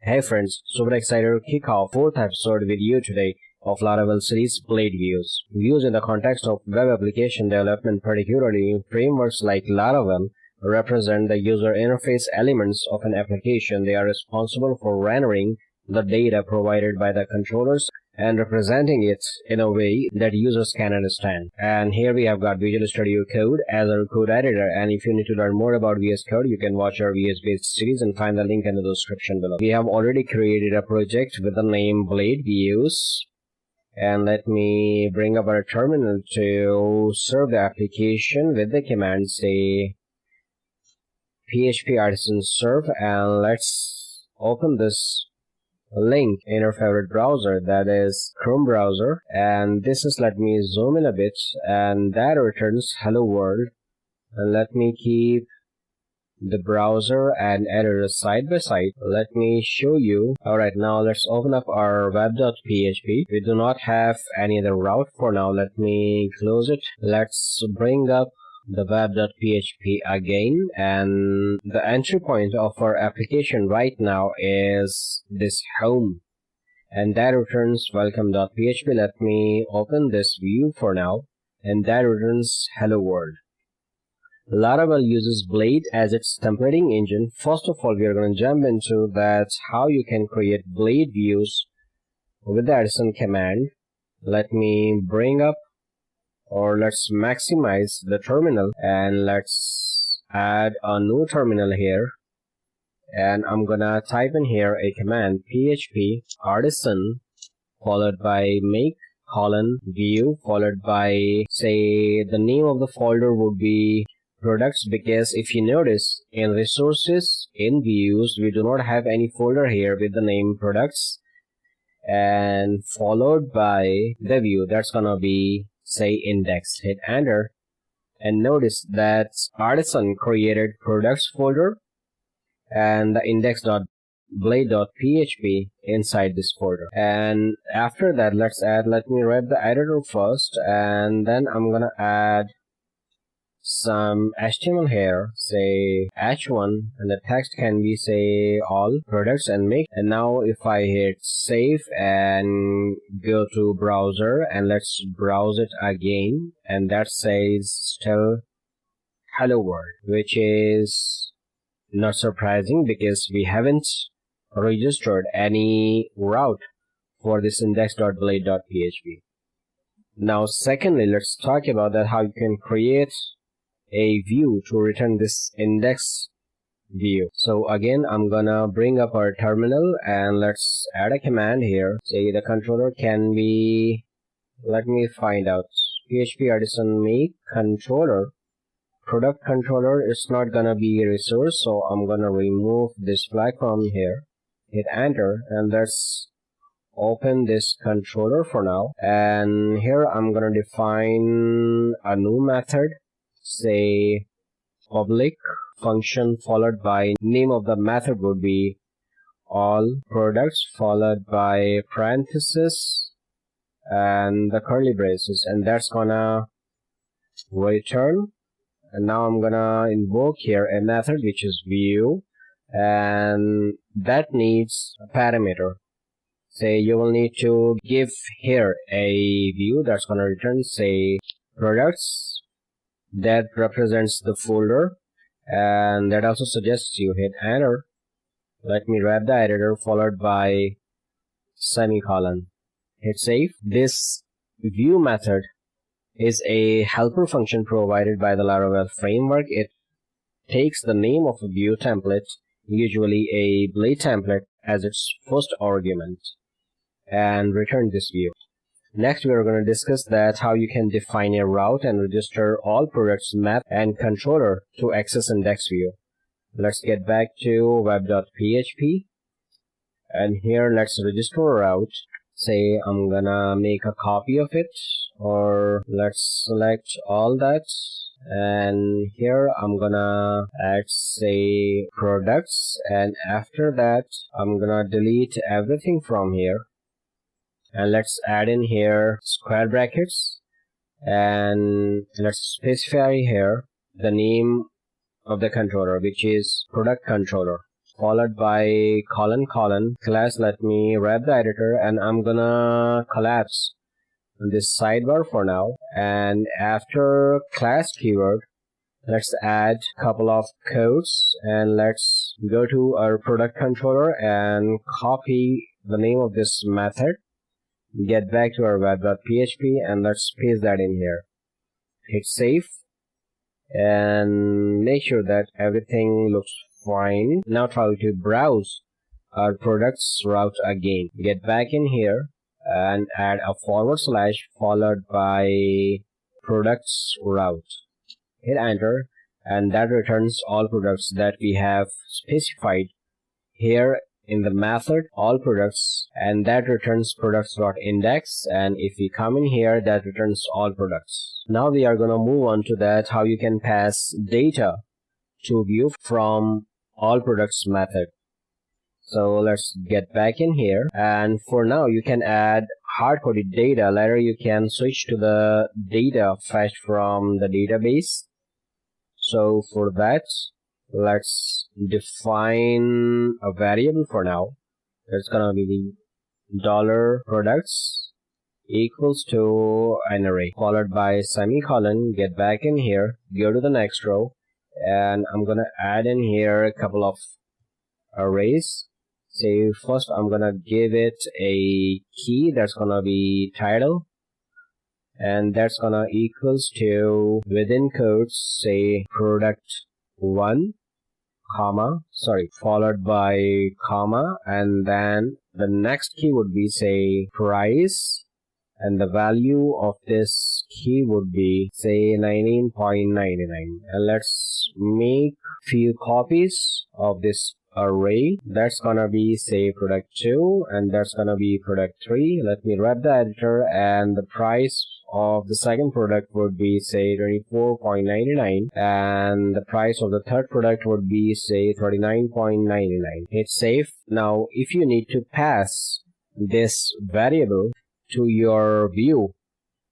Hey friends, super excited to kick off 4th episode with you today of Laravel series Blade Views. Views in the context of web application development, particularly in frameworks like Laravel, represent the user interface elements of an application. They are responsible for rendering the data provided by the controllers and representing it in a way that users can understand. And here we have got Visual Studio Code as our code editor, and if you need to learn more about VS Code, you can watch our VS based series and find the link in the description below. We have already created a project with the name Blade Views, and let me bring up our terminal to serve the application with the command say php artisan serve, and let's open this link in our favorite browser, that is Chrome browser, and this is, let me zoom in a bit, and that returns hello world. And let me keep the browser and editor side by side. Let me show you. Alright, now let's open up our web.php. We do not have any other route for now. Let me close it. Let's bring up the web.php again, and the entry point of our application right now is this home, and that returns welcome.php. Let me open this view for now, and that returns hello world. Laravel uses Blade as its templating engine. First of all, we are going to jump into that how you can create Blade views with the artisan command. Let me bring up, or let's maximize the terminal, and let's add a new terminal here, and I'm gonna type in here a command php artisan followed by make view followed by, say, the name of the folder would be products, because if you notice in resources in views we do not have any folder here with the name products, and followed by the view that's gonna be, say, index. Hit enter, and notice that artisan created products folder and the index.blade.php inside this folder. And after that, let me write the editor first, and then I'm gonna add some HTML here, say h1, and the text can be, say, all products and make. And now if I hit save and go to browser, and let's browse it again, and that says still hello world, which is not surprising because we haven't registered any route for this index.blade.php. Now secondly, let's talk about that how you can create a view to return this index view. So again, I'm gonna bring up our terminal, and let's add a command here. Say the controller can be, let me find out, php artisan make controller product controller. It's not gonna be a resource, so I'm gonna remove this flag from here. Hit enter, and let's open this controller for now, and here I'm gonna define a new method, say public function followed by name of the method would be all products followed by parenthesis and the curly braces, and that's gonna return. And now I'm gonna invoke here a method which is view, and that needs a parameter. Say you will need to give here a view that's gonna return, say, products. That represents the folder, and that also suggests you hit enter. Let me wrap the editor followed by semicolon. Hit save. This view method is a helper function provided by the Laravel framework. It takes the name of a view template, usually a Blade template, as its first argument, and return this view. Next, we are going to discuss that how you can define a route and register all products map and controller to access index view. Let's get back to web.php, and here let's register a route. Say I'm gonna make a copy of it, or let's select all that, and here I'm gonna add, say, products, and after that I'm gonna delete everything from here. And let's add in here square brackets, and let's specify here the name of the controller, which is product controller. followed by colon class. Let me wrap the editor, and I'm gonna collapse this sidebar for now. And after class keyword, let's add a couple of codes, and let's go to our product controller and copy the name of this method. Get back to our web.php and let's paste that in here. Hit save and make sure that everything looks fine. Now try to browse our products route again. Get back in here and add a / followed by products route. Hit enter, and that returns all products that we have specified here in the method all products, and that returns products.index, and if we come in here, that returns all products. Now we are going to move on to that how you can pass data to view from all products method. So let's get back in here, and for now you can add hard-coded data. Later you can switch to the data fetched from the database. So for that, let's define a variable for now. It's gonna be $products equals to an array followed by semicolon. Get back in here, go to the next row, and I'm gonna add in here a couple of arrays. Say first I'm gonna give it a key that's gonna be title, and that's gonna equals to within quotes say product1 followed by comma, and then the next key would be say price, and the value of this key would be say 19.99. and let's make few copies of this array. That's gonna be say product2, and that's gonna be product3. Let me wrap the editor, and the price of the second product would be say 24.99, and the price of the third product would be say 39.99. Hit save. Now if you need to pass this variable to your view,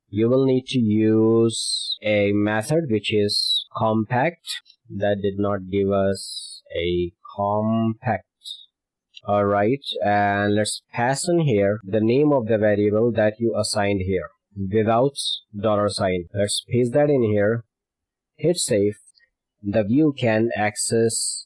you will need to use a method which is compact. That did not give us a compact. Alright, and let's pass in here the name of the variable that you assigned here without $sign. Let's paste that in here. Hit save. The view can access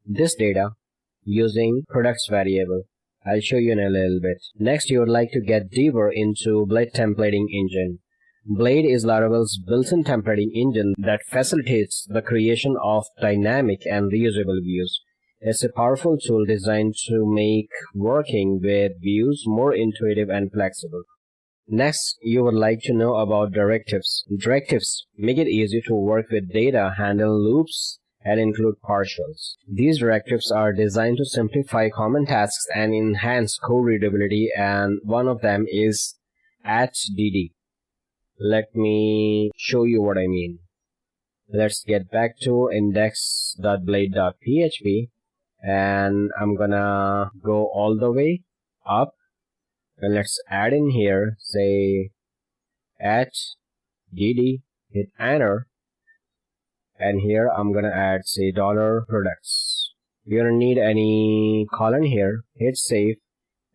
this data using products variable. I'll show you in a little bit. Next, you would like to get deeper into Blade templating engine. Blade is Laravel's built-in templating engine that facilitates the creation of dynamic and reusable views. It's a powerful tool designed to make working with views more intuitive and flexible. Next, you would like to know about directives. Directives make it easy to work with data, handle loops, and include partials. These directives are designed to simplify common tasks and enhance code readability, and one of them is @dd. Let me show you what I mean. Let's get back to index.blade.php, and I'm gonna go all the way up, and let's add in here say @dd, hit enter, and here I'm gonna add say $products. You don't need any colon here. Hit save,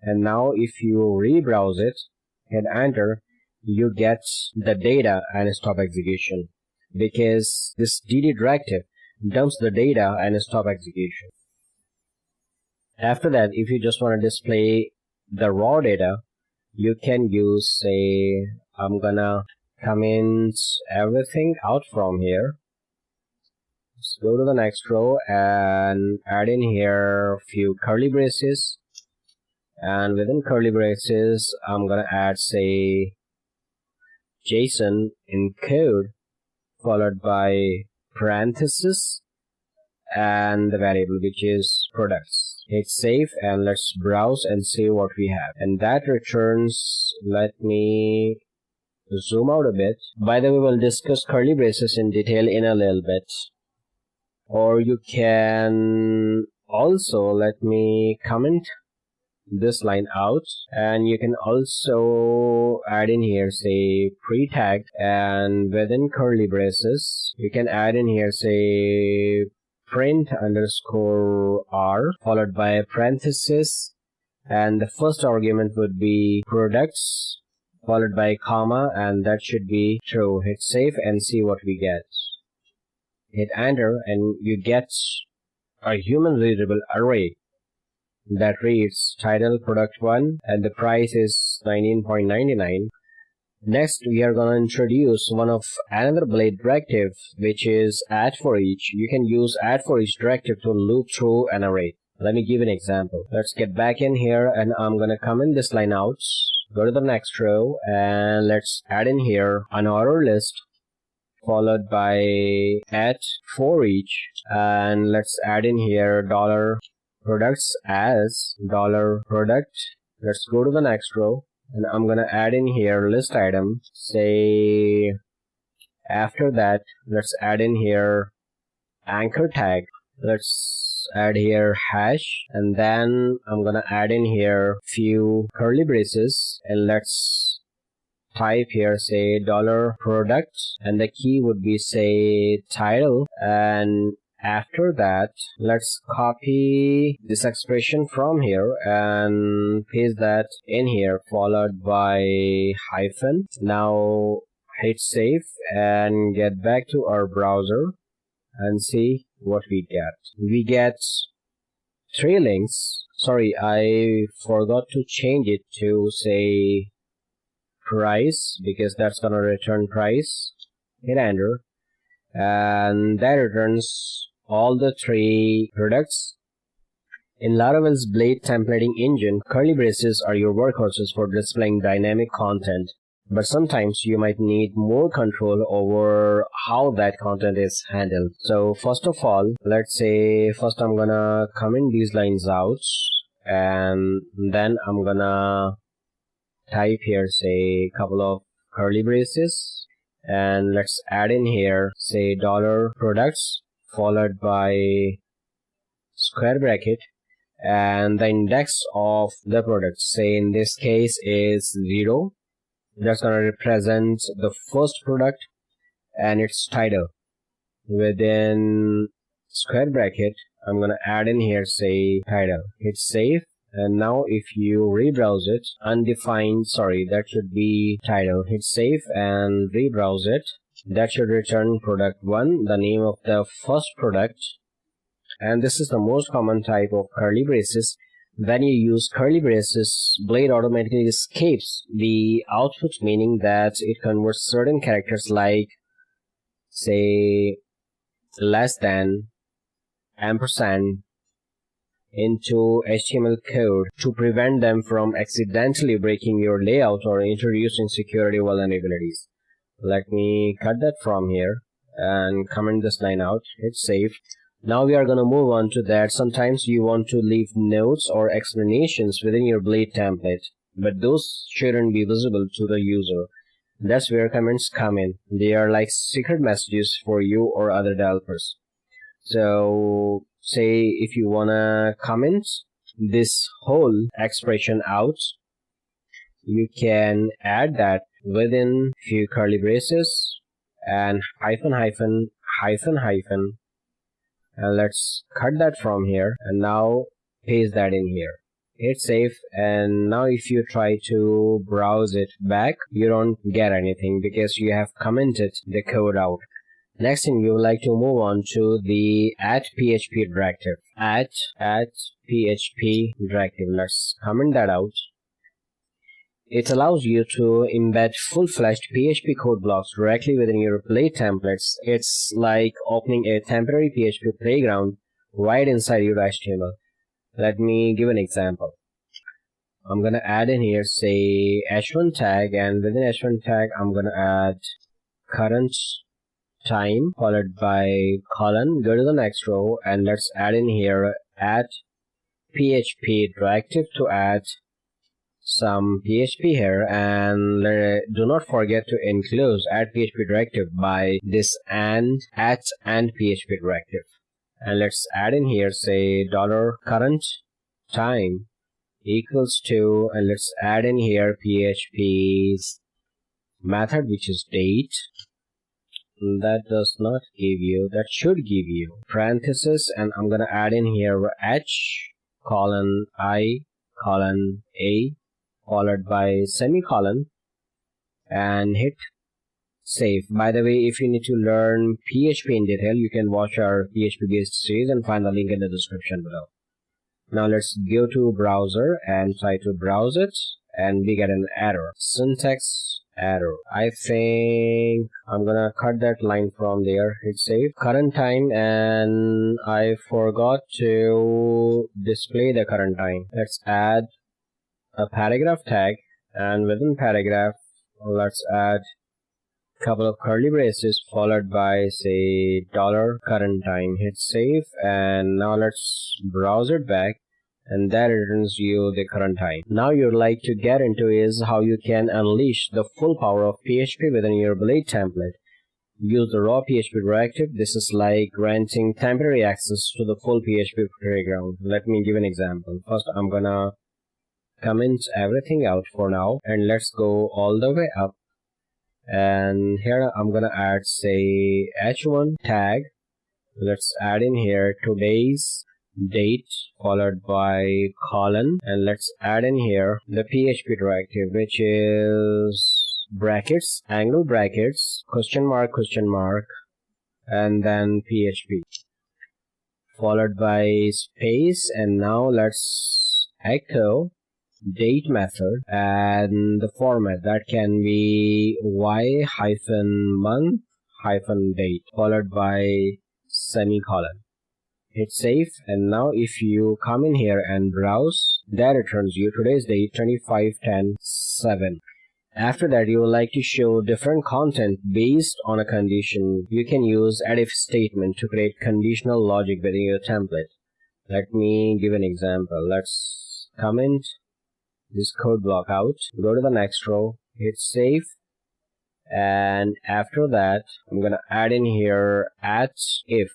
and now if you rebrowse it, hit enter, you get the data and stop execution, because this dd directive dumps the data and stop execution. After that, if you just want to display the raw data, you can use say I'm gonna comment everything out from here. Let's go to the next row and add in here a few curly braces, and within curly braces I'm gonna add say JSON in code followed by parenthesis and the variable which is products. Hit save, and let's browse and see what we have, and that returns, let me zoom out a bit. By the way, we'll discuss curly braces in detail in a little bit. Or you can also, let me comment this line out, and you can also add in here say pre-tag, and within curly braces you can add in here say print underscore r followed by a parenthesis, and the first argument would be products followed by a comma, and that should be true. Hit save and see what we get. Hit enter and you get a human readable array that reads title product 1 and the price is 19.99. Next, we are going to introduce another blade directive, which is add for each. You can use add for each directive to loop through an array. Let me give an example. Let's get back in here and I'm going to comment this line out. Go to the next row and let's add in here an order list followed by add for each, and let's add in here dollar products as dollar product. Let's go to the next row and I'm gonna add in here list item. Say after that let's add in here anchor tag. Let's add here hash, and then I'm gonna add in here few curly braces and let's type here say dollar product and the key would be say title, and after that let's copy this expression from here and paste that in here followed by hyphen. Now hit save and get back to our browser and see what we get. We get 3 links. Sorry, I forgot to change it to say price because that's gonna return price. Hit enter and that returns all the 3 products. In Laravel's Blade templating engine, curly braces are your workhorses for displaying dynamic content, but sometimes you might need more control over how that content is handled. So first of all, let's say first I'm gonna comment these lines out and then I'm gonna type here say couple of curly braces and let's add in here say dollar products followed by square bracket and the index of the product, say in this case is 0. That's going to represent the first product and its title. Within square bracket I'm going to add in here say title. Hit save. And now if you rebrowse it, undefined, sorry, that should be title. Hit save and rebrowse it. That should return product 1, the name of the first product. And this is the most common type of curly braces. When you use curly braces, Blade automatically escapes the output, meaning that it converts certain characters like say less than, ampersand into HTML code to prevent them from accidentally breaking your layout or introducing security vulnerabilities. Let me cut that from here and comment this line out. Hit save. Now we are going to move on to that. Sometimes you want to leave notes or explanations within your Blade template, but those shouldn't be visible to the user. That's where comments come in. They are like secret messages for you or other developers. So say if you wanna comment this whole expression out, you can add that within few curly braces and hyphen hyphen hyphen hyphen, and let's cut that from here and now paste that in here. Hit save, and now if you try to browse it back, you don't get anything because you have commented the code out. Next thing, we would like to move on to the @PHP directive. @PHP directive. Let's comment that out. It allows you to embed full-fledged PHP code blocks directly within your Blade templates. It's like opening a temporary PHP playground right inside your HTML. Let me give an example. I'm gonna add in here say h1 tag, and within h1 tag I'm gonna add current time followed by colon. Go to the next row and let's add in here @PHP directive to add some PHP here, and do not forget to enclose @PHP directive by this and @PHP directive. And let's add in here say $current time equals to, and let's add in here PHP's method which is date that does not give you, that should give you parenthesis, and I'm gonna add in here h colon I colon a followed by semicolon and hit save. By the way, if you need to learn PHP in detail, you can watch our PHP based series and find the link in the description below. Now let's go to browser and try to browse it, and we get an error, syntax error. I think I'm gonna cut that line from there, hit save. Current time, and I forgot to display the current time. Let's add a paragraph tag, and within paragraph let's add couple of curly braces followed by say $current time. Hit save, and now let's browse it back, and that returns you the current time. Now you'd like to get into is how you can unleash the full power of PHP within your Blade template. Use the raw PHP directive. This is like granting temporary access to the full PHP playground. Let me give an example. First I'm gonna comment everything out for now, and let's go all the way up. And here I'm gonna add say h1 tag. Let's add in here today's date followed by colon, and let's add in here the PHP directive, which is brackets, angle brackets, question mark, and then PHP followed by space. And now let's echo date method, and the format that can be y-month-date followed by semicolon. Hit save, and now if you come in here and browse, that returns you today's date 25/10/7. After that, you would like to show different content based on a condition. You can use add if statement to create conditional logic within your template. Let me give an example. Let's comment this code block out, go to the next row, hit save, and after that I'm gonna add in here at if,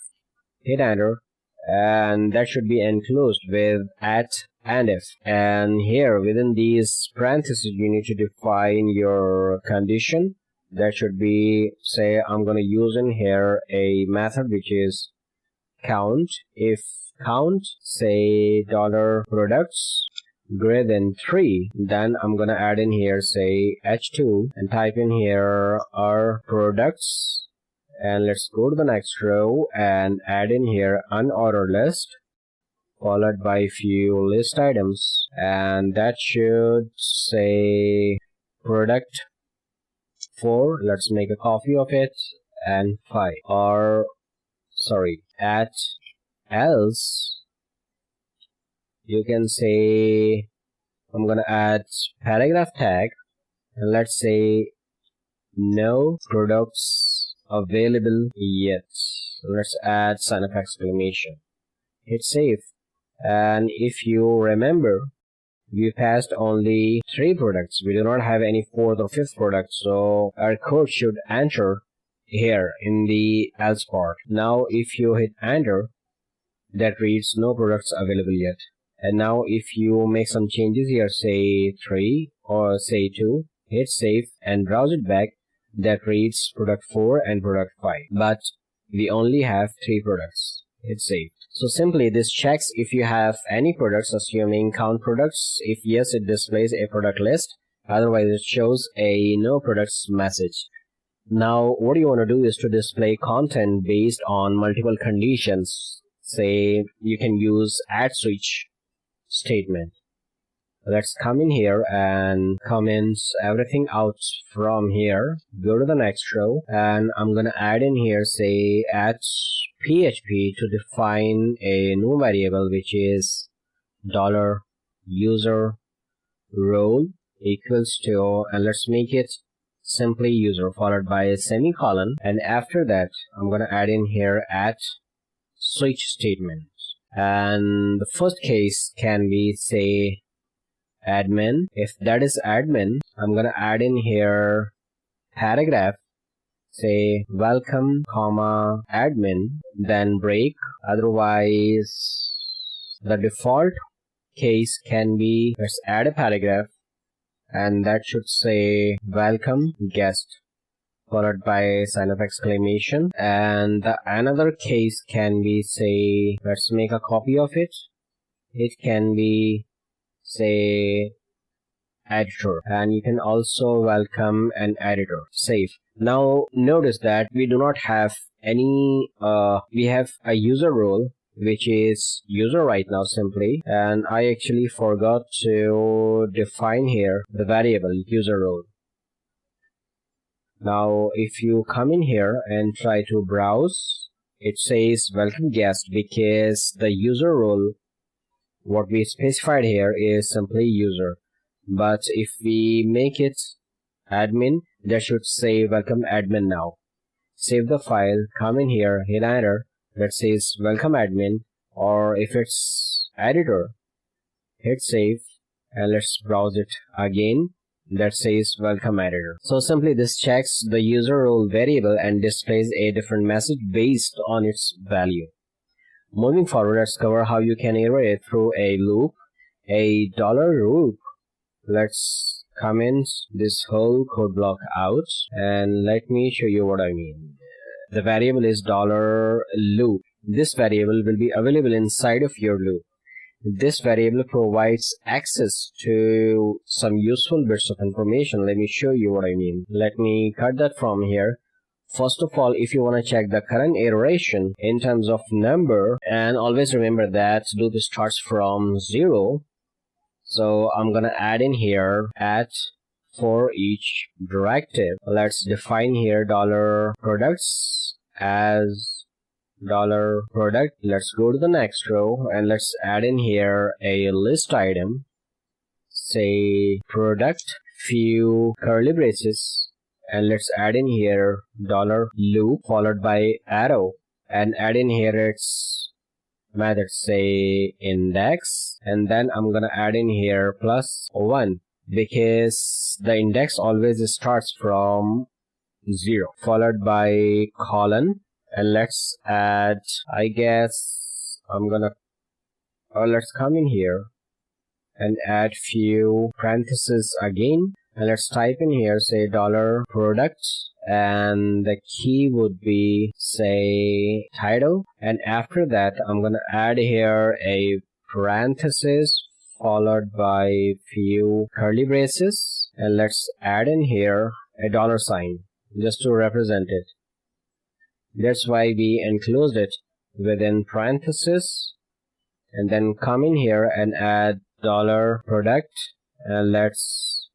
hit enter, and that should be enclosed with at and if. And here within these parentheses you need to define your condition. That should be, say I'm gonna use in here a method which is count. If count say $products greater than 3, then I'm gonna add in here say h2 and type in here our products, and let's go to the next row and add in here unordered list followed by few list items, and that should say product 4, let's make a copy of it, and 5, or sorry, at else you can say I'm gonna add paragraph tag, and let's say no products available yet. Let's add sign of exclamation. Hit save, and if you remember, we passed only 3 products. We do not have any 4th or 5th product, so our code should enter here in the else part. Now if you hit enter, that reads no products available yet. And now if you make some changes here, say 3 or say 2, hit save and browse it back, that reads product 4 and product 5, but we only have 3 products. Hit save. So simply this checks if you have any products, assuming count products. If yes, it displays a product list, otherwise it shows a no products message. Now what you want to do is to display content based on multiple conditions. Say you can use add switch statement. Let's come in here and comment everything out from here, go to the next row, and I'm gonna add in here say add PHP to define a new variable which is $user role equals to, and let's make it simply user followed by a semicolon, and after that I'm gonna add in here add switch statement. And the first case can be say admin. If that is admin, I'm gonna add in here paragraph, say welcome comma admin, then break. Otherwise the default case can be, let's add a paragraph, and that should say welcome guest followed by sign of exclamation. And the another case can be, say, let's make a copy of it. It can be, say, editor, and you can also welcome an editor. Save. Now notice that we do not have any we have a user role which is user right now simply, and I actually forgot to define here the variable user role. Now if you come in here and try to browse, it says welcome guest, because the user role, what we specified here, is simply user. But if we make it admin, that should say welcome admin now. Save the file, come in here, hit enter, that says welcome admin, or if it's editor, hit save, and let's browse it again, that says welcome editor. So simply this checks the user role variable and displays a different message based on its value. Moving forward, let's cover how you can iterate through a loop, a $loop. Let's comment this whole code block out and let me show you what I mean. The variable is $loop. This variable will be available inside of your loop. This variable provides access to some useful bits of information. Let me show you what I mean. Let me cut that from here. First of all, if you want to check the current iteration in terms of number, and always remember that loop starts from 0. So I'm gonna add in here at for each directive. Let's define here $products as $product. Let's go to the next row and let's add in here a list item, say product, few curly braces, and let's add in here $loop followed by arrow, and add in here its method, say index, and then I'm gonna add in here +1 because the index always starts from 0, followed by colon, and let's add, I guess let's come in here and add few parentheses again, and let's type in here, say $product, and the key would be, say, title, and after that I'm gonna add here a parenthesis followed by few curly braces, and let's add in here a $sign just to represent it. That's why we enclosed it within parenthesis, and then come in here and add $product, and let's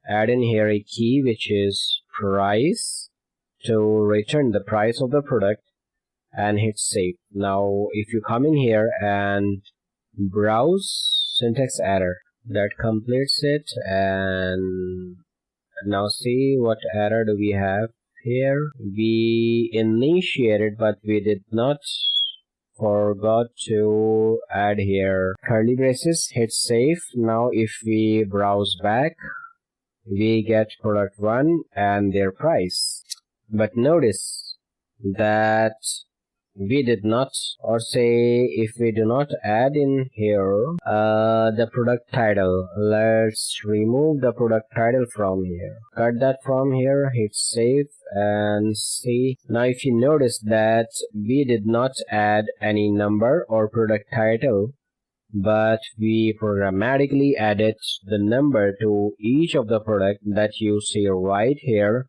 add in here a key which is price to return the price of the product, and hit save. Now if you come in here and browse, syntax error, that completes it, and now see what error do we have here. We initiated but we did not, forgot to add here curly braces, hit save. Now if we browse back, we get product 1 and their price, but notice that we did not, or say if we do not add in here the product title. Let's remove the product title from here, cut that from here, hit save, and see. Now if you notice that we did not add any number or product title, but we programmatically added the number to each of the product that you see right here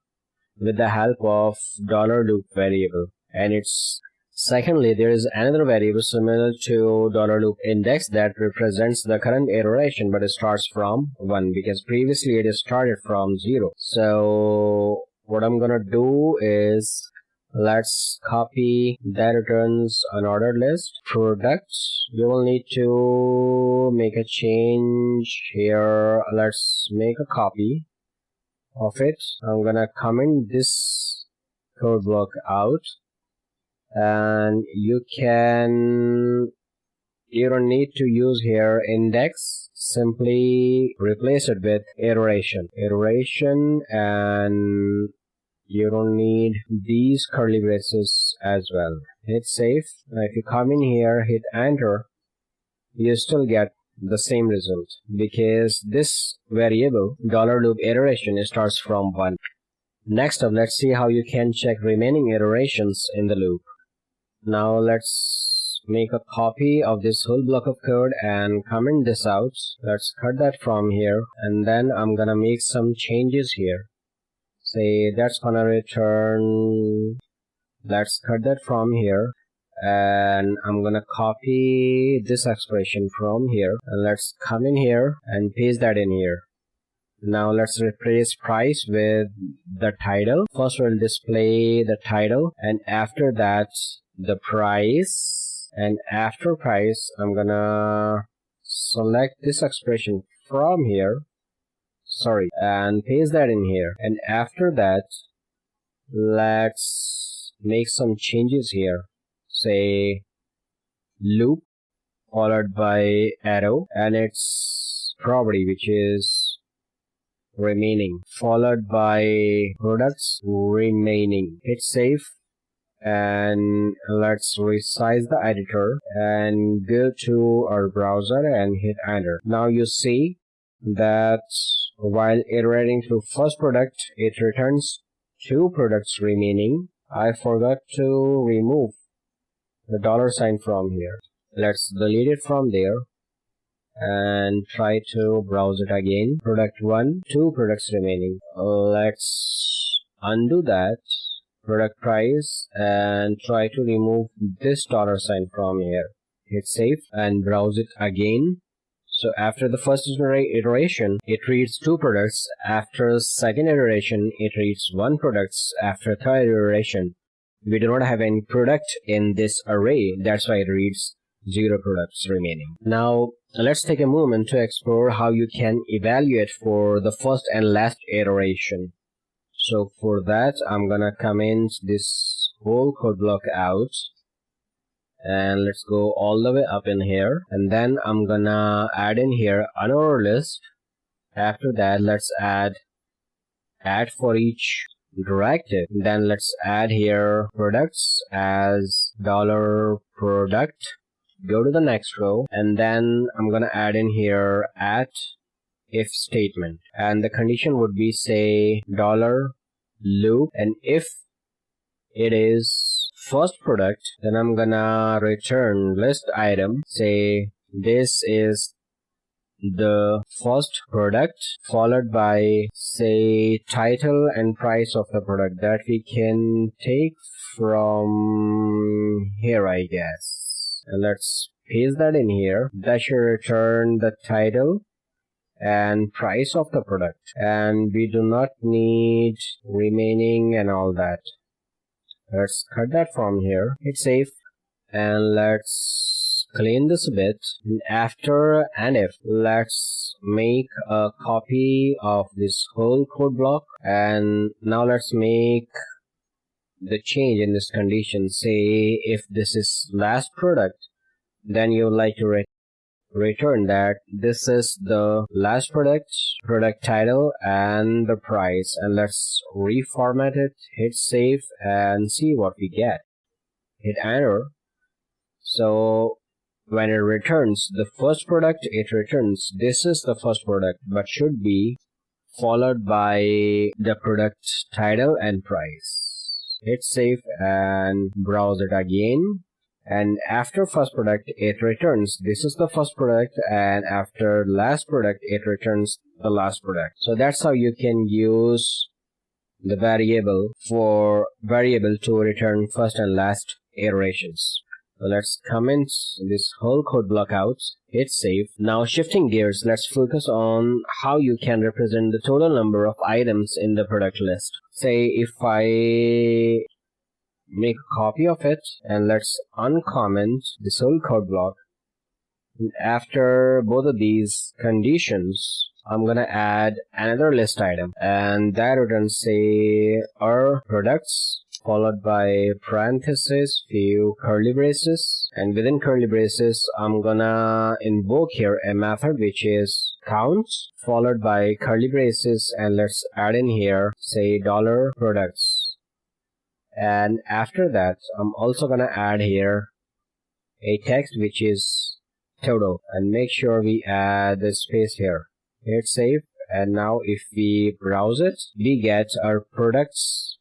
with the help of $loop variable. And it's secondly, there is another variable similar to $loop index that represents the current iteration, but it starts from 1 because previously it started from 0. So what I'm gonna do is, let's copy that returns an ordered list product. You will need to make a change here. Let's make a copy of it. I'm gonna comment this code block out, and you don't need to use here index, simply replace it with iteration, and you don't need these curly braces as well. Hit save. Now if you come in here, hit enter, you still get the same result because this variable $loop iteration starts from 1. Next up, let's see how you can check remaining iterations in the loop. Now let's make a copy of this whole block of code and comment this out. Let's cut that from here, and then I'm gonna make some changes here. Say that's gonna return, let's cut that from here, and I'm gonna copy this expression from here, and let's come in here and paste that in here. Now let's replace price with the title. First we'll display the title, and after that the price, and after price I'm gonna select this expression from here, and paste that in here, and after that let's make some changes here. Say loop followed by arrow, and its property which is remaining, followed by products remaining. Hit save, and let's resize the editor and go to our browser and hit enter. Now you see that while iterating through first product, it returns 2 products remaining. I forgot to remove the $sign from here. Let's delete it from there and try to browse it again. Product 1, 2 products remaining. Let's undo that. Product price, and try to remove this $sign from here. Hit save and browse it again. So after the first iteration, it reads 2 products. After second iteration, it reads 1 product. After third iteration, we do not have any product in this array. That's why it reads 0 products remaining. Now let's take a moment to explore how you can evaluate for the first and last iteration. So for that, I'm gonna comment this whole code block out, and let's go all the way up in here, and then I'm gonna add in here another list. After that, let's add for each directive. Then let's add here products as $product. Go to the next row, and then I'm gonna add in here if statement, and the condition would be say $loop, and if it is first product, then I'm gonna return list item. Say this is the first product, followed by say title and price of the product that we can take from here, I guess. And let's paste that in here. That should return the title and price of the product, and we do not need remaining and all that. Let's cut that from here. Hit save, and let's clean this a bit. And after and if, let's make a copy of this whole code block, and now let's make the change in this condition. Say if this is last product, then you would like to return that this is the last product title and the price, and let's reformat it. Hit save and see what we get. Hit enter. So when it returns the first product, it returns this is the first product, but should be followed by the product title and price. Hit save and browse it again. And after first product, it returns this is the first product, and after last product, it returns the last product. So that's how you can use the variable to return first and last iterations. So let's comment this whole code block out. Hit save. Now shifting gears, let's focus on how you can represent the total number of items in the product list. Say if I make a copy of it, and let's uncomment this whole code block. And after both of these conditions, I'm gonna add another list item, and that returns say our products, followed by parentheses, few curly braces, and within curly braces I'm gonna invoke here a method which is counts, followed by curly braces, and let's add in here say $products. And after that, I'm also gonna add here a text which is total, and make sure we add the space here. Hit save and now if we browse it, we get our products.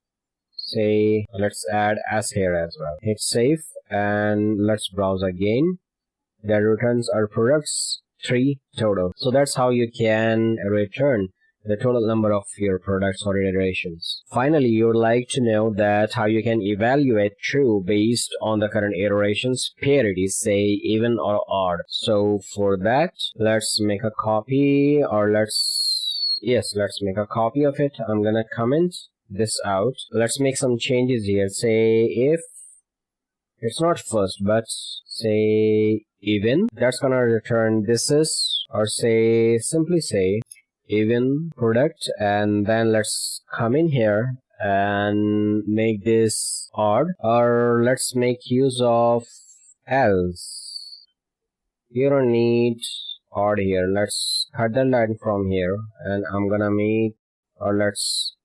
Say, let's add as here as well. Hit save and let's browse again. That returns our products 3 total. So that's how you can return the total number of your products or iterations. Finally, you would like to know that how you can evaluate true based on the current iterations parity, say even or odd. So for that, let's make a copy, or let's make a copy of it. I'm gonna comment this out. Let's make some changes here. Say if it's not first, but say even, that's gonna return this is, or say simply say even product, and then let's come in here and make this odd, or let's make use of else. You don't need odd here. Let's cut the line from here, and I'm gonna make, or let's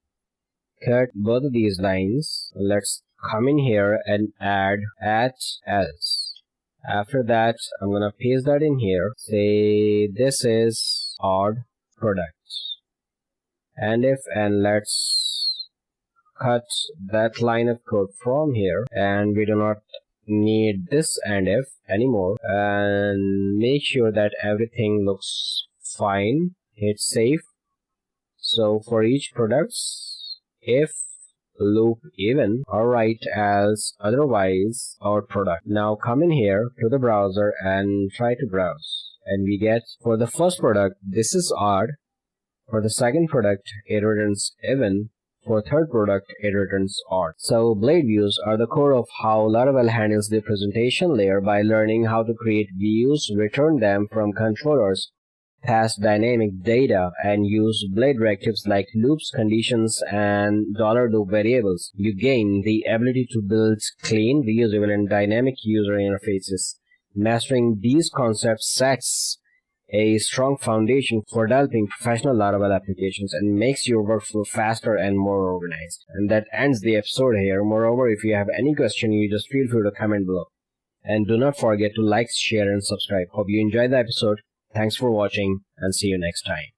cut both of these lines. Let's come in here and add at else. After that, I'm gonna paste that in here. Say this is odd product, and if, and let's cut that line of code from here, and we do not need this and if anymore, and make sure that everything looks fine. Hit save. So for each products, if loop even, or write as otherwise our product. Now come in here to the browser and try to browse, and we get for the first product this is odd, for the second product it returns even, for third product it returns odd. So blade views are the core of how Laravel handles the presentation layer by learning how to create views, return them from controllers, pass dynamic data, and use blade directives like loops, conditions, and $do variables. You gain the ability to build clean, reusable, and dynamic user interfaces. Mastering these concepts sets a strong foundation for developing professional Laravel applications and makes your workflow faster and more organized. And that ends the episode here. Moreover, if you have any question, you just feel free to comment below. And do not forget to like, share, and subscribe. Hope you enjoyed the episode. Thanks for watching, and see you next time.